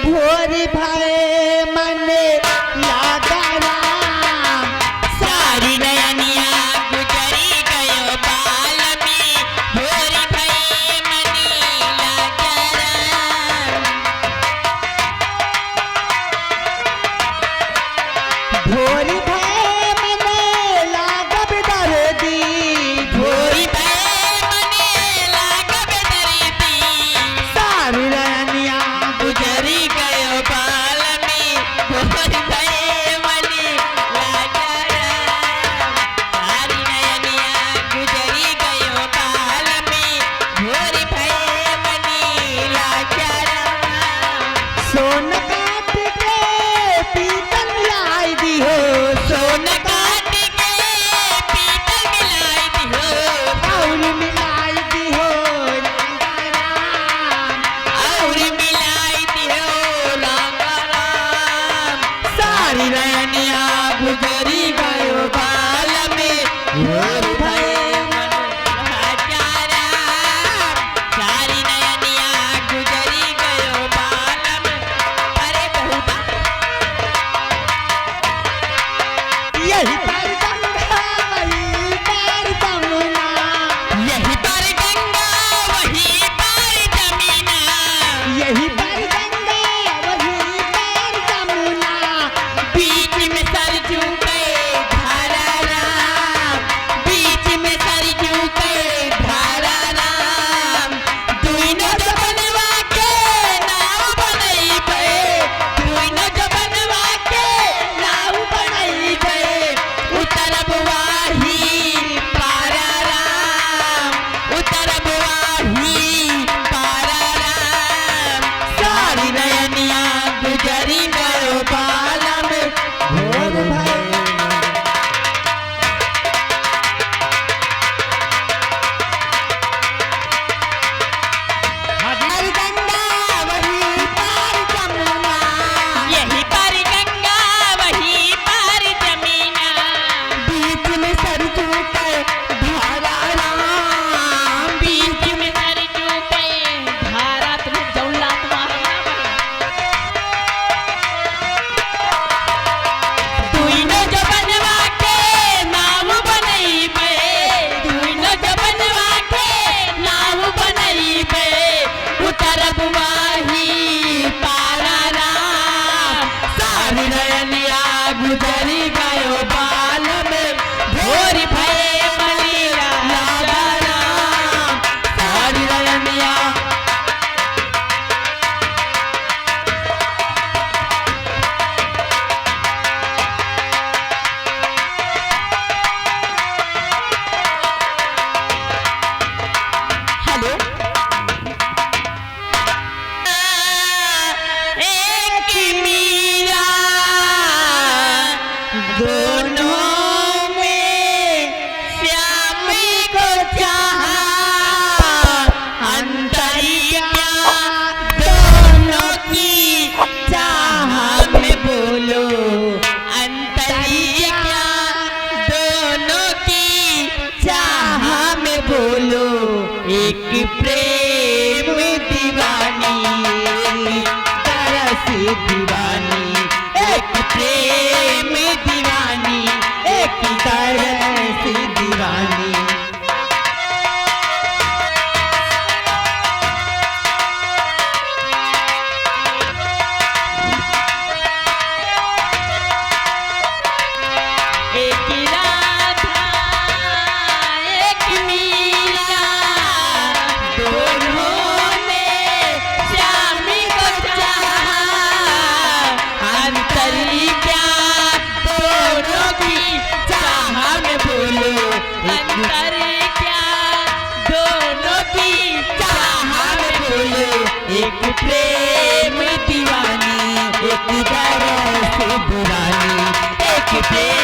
भोर भये मन लागा राम। सारी नयनिया गुजरी गयो बाल में, भोर भये मन लागा राम। भोर भये मन लागब दर्दी, भोर भये मन लागब दर्दी। सारी नयनिया गुजरी गयो बाल में, भोर भये मन लागा राम। सारी नयनिया गुजरी गयो बाल में, भोर भये मन लागा राम। सोन काट के पीतल लाई दी हो, सोन काट के पीतल मिलाई दिहो, और मिलाई दी हो रागा राम। और मिलाई दिहो रागा राम। सारी नयनिया गुजरी गयो बाल में, भोर भये मन लागा राम। सारी नयनिया गुजरी गयो बाल में। अरे बहुता यही पर गंगा वही पर जमुना, यही पर गंगा वही पर जमीना। यही पर गंगा वही पर जमुना। बीच में सरजू के धारा राम, बीच में सरजू के धारा राम। दुइनो जो बनवा के नाव बनई पे, दुइनो जो बनवा के नाव बनई पे। उतरब वाही पारा राम, उतरब वाही पारा राम। सारी नयनिया गुजरी गयो बाल में, भोर भये हर गंगा वही पर जमुना। यही पर गंगा वही पर जमीना। बीच में सरजू के धारा राम। बीच में सरजू पे धारा तुम्हें जौला तुम्हारा। दुइनो जो बनवा के नाव बनई पे, दुइनो जो बनवा के नाव बनई पे। उतरब वाही पारा राम। सारी नयनिया गुजरी गयो बाल में, भोर भये मन लागा राम। सारी नयनिया हेलो एक मीरा दोनों में श्याम को चाहा। अंतरिया दोनों की चाह में बोलो, अंतरिया दोनों की चाह में बोलो। एक प्रेम दीवानी, एक तरस दीवानी। एक प्रेम दीवानी, एक तरस दीवानी। एक राधा एक मीरा, दोनों ने श्याम को चाहा। अंतरिया दोनों की चाह में बोलो, अंतरिया दोनों की चाह में बोलो। एक प्रेम दीवानी, एक तरस दीवानी। एक प्रेम